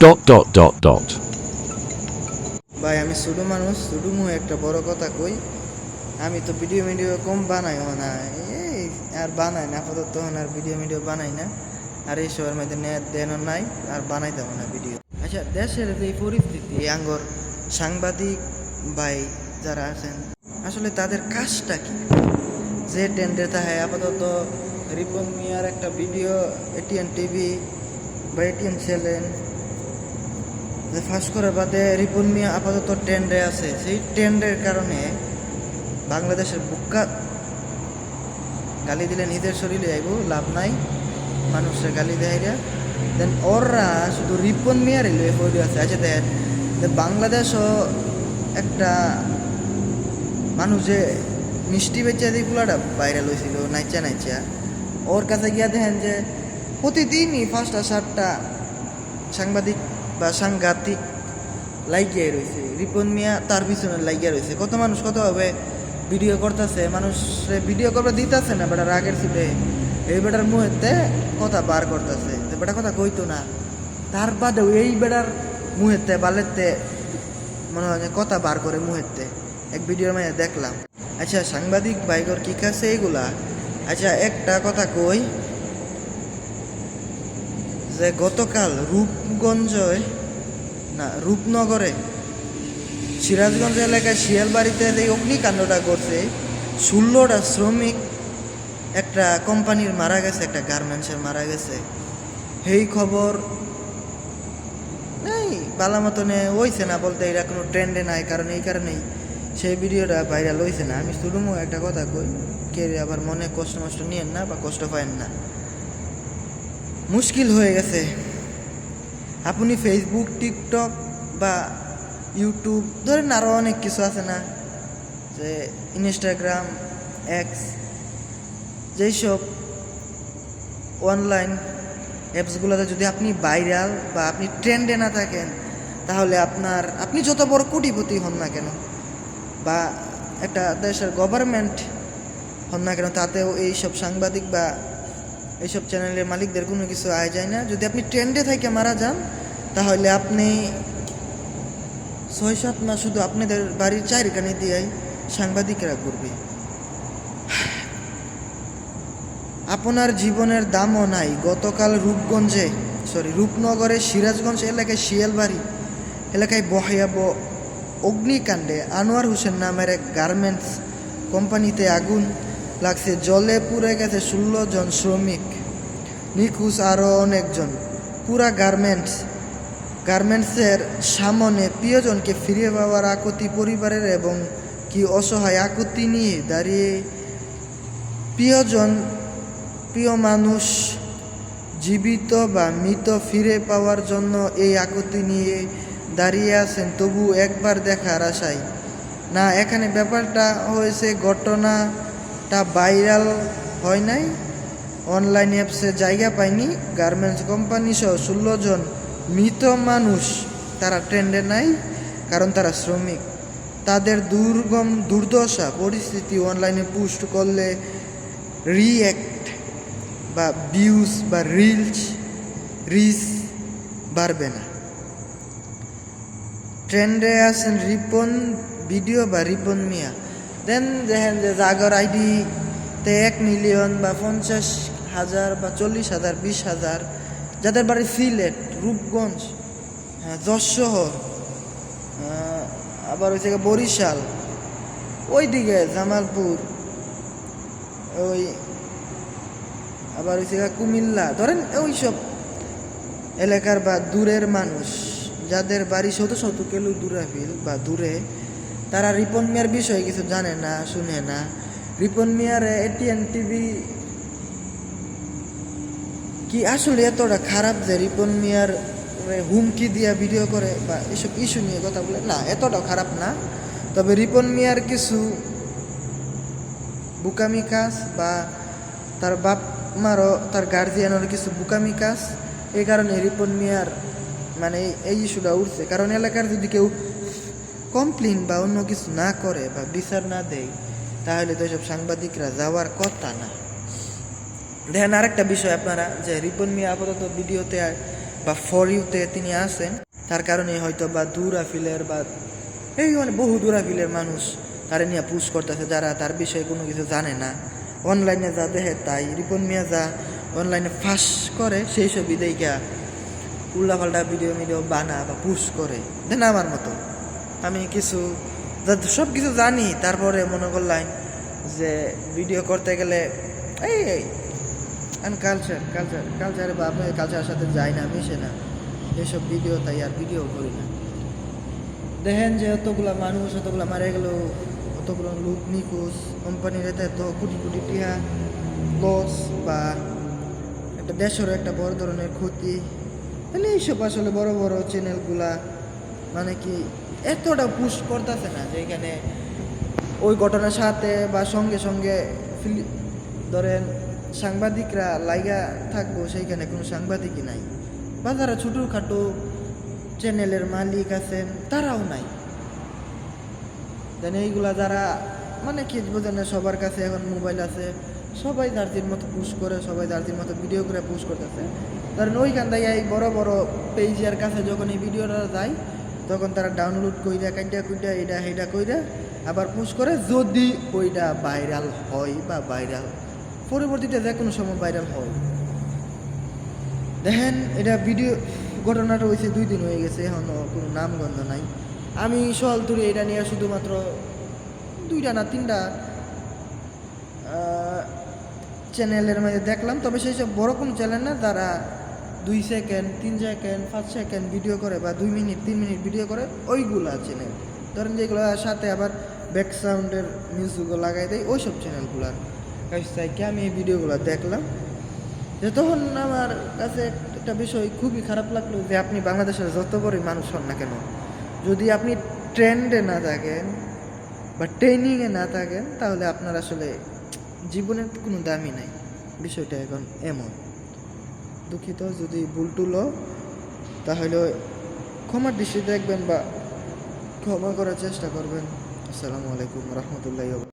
dot dot dot dot. ভাই আমি ছোটো মানুষ, ছোটো মুহে একটা বড় কথা কই। আমি তো ভিডিও কম বানাইও না, এই আর বানাই না আপাতত, তখন আর ভিডিও বানাই না। আর এই সবার মধ্যে নেট দেনও নাই, আর বানাইতাম না ভিডিও। আচ্ছা, দেশের যে পরিস্থিতি, আঙ্গর সাংবাদিক ভাই যারা আছেন, আসলে তাদের কাজটা কি? যে ট্রেন্ডে থাকে আপাতত রিপন মিয়ার একটা ভিডিও এটিএন টিভি বা এটিএন চ্যানেল ফাঁস করার বাদে রিপন মিয়া আপাতত ট্রেন্ডে আছে। সেই ট্রেন্ডের কারণে বাংলাদেশের বুক্কা গালি দিলে নিজের শরীরে আইব, লাভ নাই, মানুষের গালি দেয়। দেন ওররা শুধু রিপন মিয়ার এলো হয়ে আছে। আচ্ছা দেখেন, বাংলাদেশও একটা মানুষ যে মিষ্টি বেচা দিয়ে পুলাটা ভাইরাল হয়েছিল নাইচা, ওর কাছে গিয়া দেখেন যে প্রতিদিনই 5টা-7টা সাংবাদিক বা সাংঘাতিক লাইগিয়াই রয়েছে। রিপন মিয়া তার পিছনে লাইগিয়া রয়েছে। কত মানুষ কতভাবে ভিডিও করতেছে, মানুষ ভিডিও করবে দিতেছে না, বেটার আগের ছিটে এই বেটার মুহেতে কথা বার করতেছে, বেটা কথা কইতো না। তার বাদেও এই বেটার মুহেতে বালেতে মনে হয় কথা বার করে মুহেতে, এক ভিডিওর মধ্যে দেখলাম। আচ্ছা, সাংবাদিক বাইকর কি কাছে এইগুলা? আচ্ছা, একটা কথা কই, যে গতকাল রূপনগরে সিরাজগঞ্জ এলাকায় শিয়ালবাড়িতে যে অগ্নিকাণ্ডটা করছে, 16টা শ্রমিক একটা কোম্পানির মারা গেছে, একটা গার্মেন্টসের মারা গেছে। এই খবর এই বালা মতনে হইছে না বলতে, এরা কোনো ট্রেন্ডে নাই, কারণ এই কারণেই সেই ভিডিওটা ভাইরাল হয়েছে না। আমি শুধুমো একটা কথা কই, কে আবার মনে কষ্ট নষ্ট নিয়েন না বা কষ্ট পায়েন না। মুশকিল হয়ে গেছে। আপনি ফেসবুক, টিকটক বা ইউটিউব ধরেন, আরও অনেক কিছু আছে না, যে ইনস্টাগ্রাম, এক্স, যেইসব অনলাইন অ্যাপসগুলোতে যদি আপনি ভাইরাল বা আপনি ট্রেন্ডে না থাকেন, তাহলে আপনি যত বড় কোটিপতি হন না কেন বা একটা দেশের গভর্নমেন্ট হন না কেন, তাতেও এইসব সাংবাদিক বা এইসব চ্যানেলের মালিকদের কোনো কিছু আয় যায় না। যদি আপনি ট্রেন্ডে থেকে মারা যান, তাহলে আপনি 6-7 মাস শুধু আপনাদের বাড়ির চারিখানে দিয়েই সাংবাদিকরা করবে। আপনার জীবনের দামও নাই। গতকাল রূপনগরের সিরাজগঞ্জ এলাকায় শিয়ালবাড়ি এলাকায় ভয়াবহ অগ্নিকাণ্ডে আনোয়ার হোসেন নামের এক গার্মেন্টস কোম্পানিতে আগুন লাগছে। জলে পুড়ে গেছে 16 জন শ্রমিক, নিখোঁজ আরও অনেকজন। পুরা গার্মেন্টসের সামনে প্রিয়জনকে ফিরে পাওয়ার আকুতি পরিবারের, এবং কি অসহায় আকুতি নিয়ে দাঁড়িয়ে প্রিয় মানুষ জীবিত বা মৃত ফিরে পাওয়ার জন্য এই আকুতি নিয়ে দাঁড়িয়ে আছেন, তবু একবার দেখার আশায়। না, এখানে ব্যাপারটা হয়েছে, ঘটনাটা ভাইরাল হয় নাই, অনলাইন অ্যাপসে জায়গা পায়নি। গার্মেন্টস কোম্পানি সহ 16 জন মৃত মানুষ, তারা ট্রেন্ডে নাই, কারণ তারা শ্রমিক। তাদের দুর্দশা পরিস্থিতি অনলাইনে পোস্ট করলে রিঅ্যাক্ট বা ভিউজ বা রিচ বাড়বে না। ট্রেন্ডে আছেন রিপন ভিডিও বা রিপন মিয়া, দেন দেখেন যে জাগর আইডিতে 1 মিলিয়ন বা 50,000 বা 40,000, 20,000, যাদের বাড়ি সিলেট, রূপগঞ্জ, যশোর, আবার হচ্ছে বরিশাল, ওইদিকে জামালপুর, ওই আবার হচ্ছে কুমিল্লা, ধরেন ওইসব এলাকার বা দূরের মানুষ যাদের বাড়ি শত কিলো দূরাফিল বা দূরে, তারা রিপন মিয়ার বিষয়ে কিছু জানে না, শুনে না। রিপন মিয়ার এটিএন টিভি কি আসলে এতটা খারাপ যে রিপন মিয়ার হুমকি দিয়া ভিডিও করে বা এসব ইস্যু নিয়ে কথা বলে? না, এতটাও খারাপ না। তবে রিপন মিয়ার কিছু বুকামি কাজ বা তার বাপ মারও, তার গার্জিয়ানেরও কিছু বুকামি কাজ, এই কারণে রিপন মিয়ার মানে এই ইস্যুটা উঠছে। কারণ এলাকার যদি কেউ কমপ্লেন বা অন্য কিছু না করে বা বিচার না দেয়, তাহলে তো এসব সাংবাদিকরা যাওয়ার কথা না। দেখেন আরেকটা বিষয় আপনারা, যে রিপন মিয়া আপাতত ভিডিওতে বা ফর ইউতে তিনি আছেন, তার কারণে হয়তো বা দূরাফিলের বা এই মানে বহু দূরাফিলের মানুষ তারা নিয়ে পুশ করতেছে, যারা তার বিষয়ে কোনো কিছু জানে না। অনলাইনে যা দেখে তাই রিপন মিয়া যা অনলাইনে ফাঁস করে সেই সব দেখা উল্লাপাল্টা ভিডিও বানা বা পুশ করে দেন। আমার মতো আমি কিছু সব কিছু জানি, তারপরে মনে করলাম যে ভিডিও করতে গেলে এই কালচার বা আপনার কালচারের সাথে যায় না, মিশে না এইসব ভিডিও, তাই আর ভিডিও করি না। দেখেন যে অতগুলা মানুষ অতগুলা মারা গেল, অতগুলো লোক নিখোঁজ, কোম্পানির এতে এত কোটি কোটি টিহা লস বা একটা দেশেরও একটা বড় ধরনের ক্ষতি। তাহলে এইসব আসলে বড় বড় চ্যানেলগুলা মানে কি এতটা পুশ করতেছে না যে এখানে ওই ঘটনার সাথে বা সঙ্গে সঙ্গে ধরেন সাংবাদিকরা লাইগা থাকবো, সেইখানে কোনো সাংবাদিকই নাই। বা যারা ছোটোখাটো চ্যানেলের মালিক আছেন তারাও নাই। দেন এইগুলা যারা মানে কি বোঝেন না, সবার কাছে এখন মোবাইল আছে, সবাই দার্জির মতো পুশ করে, সবাই দার্জির মতো ভিডিও করে পুশ করতেছে। ধরেন ওইখান থেকে এই বড় বড় পেজের কাছে যখন এই ভিডিওটা যায়, তখন তারা ডাউনলোড কইরা কাইটা এটা হেটা কইরা আবার পুশ করে, যদি ওইটা ভাইরাল হয় বা ভাইরাল পরবর্তীতে যে কোনো সময় ভাইরাল হয়। দেখেন এটা ভিডিও ঘটনাটা হয়েছে 2 দিন হয়ে গেছে, এখনও কোনো নামগন্ধ নাই। আমি সলতুরি এটা নিয়ে শুধুমাত্র 2টা না 3টা চ্যানেলের মধ্যে দেখলাম, তবে সেই সব বড় কোনো চ্যানেল না, যারা 2 সেকেন্ড 3 সেকেন্ড 5 সেকেন্ড ভিডিও করে বা 2 মিনিট 3 মিনিট ভিডিও করে, ওইগুলা চ্যানেল। ধরেন যেগুলো সাথে আবার ব্যাক সাউন্ডের মিউজিকও লাগাই দেয়, ওই সব চ্যানেলগুলার কাছ থেকে আমি এই ভিডিওগুলো দেখলাম। যে তখন আমার কাছে একটা বিষয় খুবই খারাপ লাগলো যে আপনি বাংলাদেশের যত বড়ই মানুষ হন না কেন, যদি আপনি ট্রেন্ডে না থাকেন বা ট্রেনিংয়ে না থাকেন, তাহলে আপনার আসলে জীবনের কোনো দামই নাই। বিষয়টা এখন এমন। দুঃখিত যদি ভুল টুল, তাহলে ক্ষমার দৃষ্টি দেখবেন বা ক্ষমা করার চেষ্টা করবেন। আসসালামু আলাইকুম রহমতুল্লাহ।